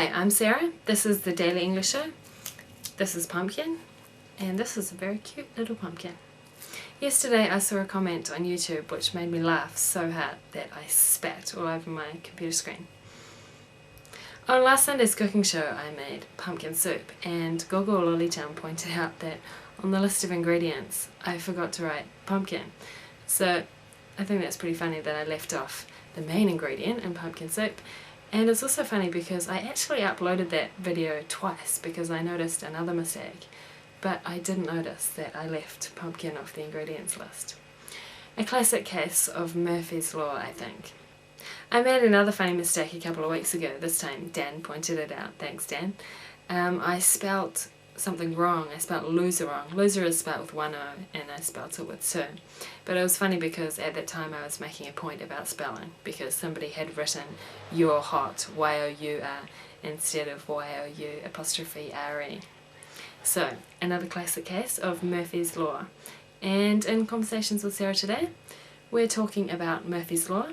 Hi, I'm Sarah. This is the Daily English Show. This is Pumpkin, and this is a very cute little pumpkin. Yesterday I saw a comment on YouTube which made me laugh so hard that I spat all over my computer screen. On last Sunday's cooking show I made pumpkin soup, and Gogo Lollytown pointed out that on the list of ingredients I forgot to write pumpkin. So I think that's pretty funny that I left off the main ingredient in pumpkin soup. And it's also funny because I actually uploaded that video twice because I noticed another mistake, but I didn't notice that I left pumpkin off the ingredients list. A classic case of Murphy's Law, I think. I made another funny mistake a couple of weeks ago. This time Dan pointed it out. Thanks, Dan. I spelt something wrong. I spelt loser wrong. Loser is spelt with one O and I spelt it with two. But it was funny because at that time I was making a point about spelling because somebody had written you're hot, Y-O-U-R, instead of Y-O-U''re. So, another classic case of Murphy's Law. And in Conversations with Sarah today, we're talking about Murphy's Law.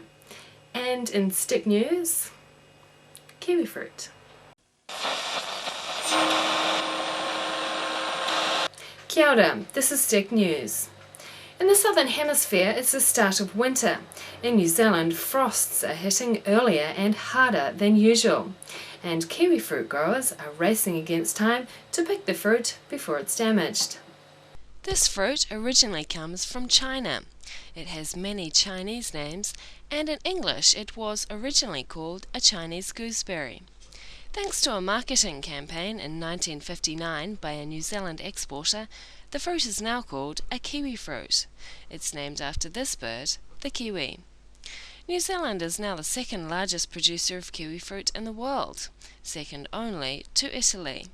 And in Stick News, kiwi fruit. Kia ora, this is Stick News. In the Southern Hemisphere, it's the start of winter. In New Zealand, frosts are hitting earlier and harder than usual. And kiwi fruit growers are racing against time to pick the fruit before it's damaged. This fruit originally comes from China. It has many Chinese names, and in English it was originally called a Chinese gooseberry. Thanks to a marketing campaign in 1959 by a New Zealand exporter, the fruit is now called a kiwi fruit. It's named after this bird, the kiwi. New Zealand is now the second largest producer of kiwi fruit in the world, second only to Italy.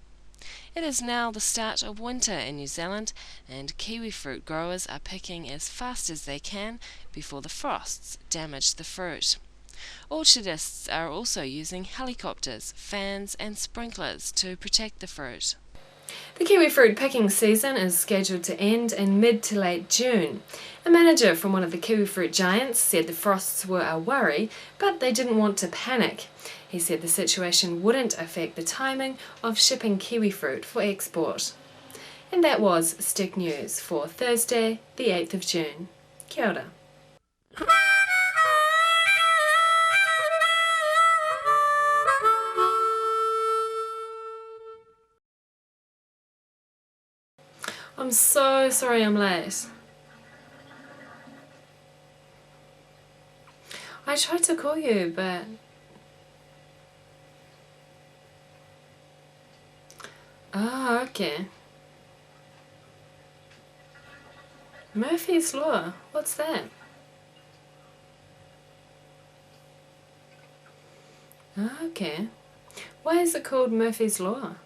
It is now the start of winter in New Zealand, and kiwi fruit growers are picking as fast as they can before the frosts damage the fruit. Orchardists are also using helicopters, fans and sprinklers to protect the fruit. The kiwi fruit picking season is scheduled to end in mid to late June. A manager from one of the kiwi fruit giants said the frosts were a worry, but they didn't want to panic. He said the situation wouldn't affect the timing of shipping kiwi fruit for export. And that was Stick News for Thursday, the 8th of June. Kia ora. I'm so sorry I'm late. I tried to call you, but... Oh, okay. Murphy's Law, what's that? Okay. Why is it called Murphy's Law?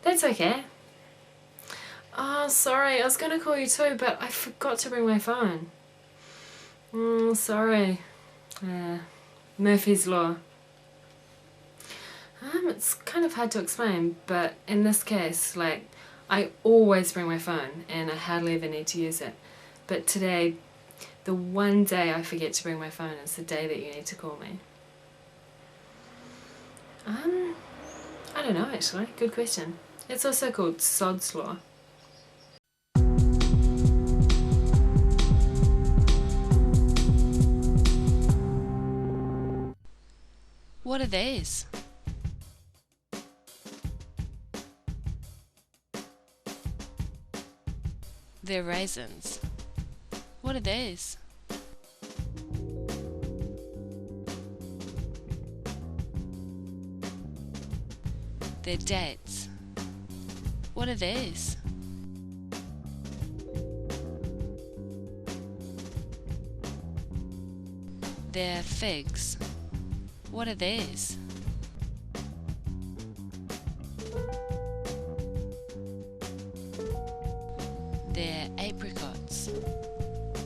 That's okay. Oh, sorry, I was going to call you too, but I forgot to bring my phone. Sorry. Murphy's Law. It's kind of hard to explain, but in this case, I always bring my phone and I hardly ever need to use it. But today, the one day I forget to bring my phone is the day that you need to call me. I don't know actually, good question. It's also called Sod's Law. What are these? They're raisins. What are these? They're dates. What are these? They're figs. What are these? They're apricots.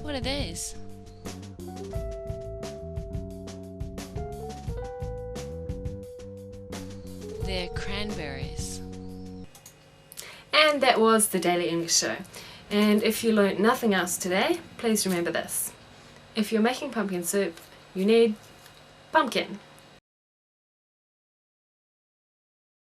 What are these? They're cranberries. And that was the Daily English Show. And if you learnt nothing else today, please remember this. If you're making pumpkin soup, you need pumpkin.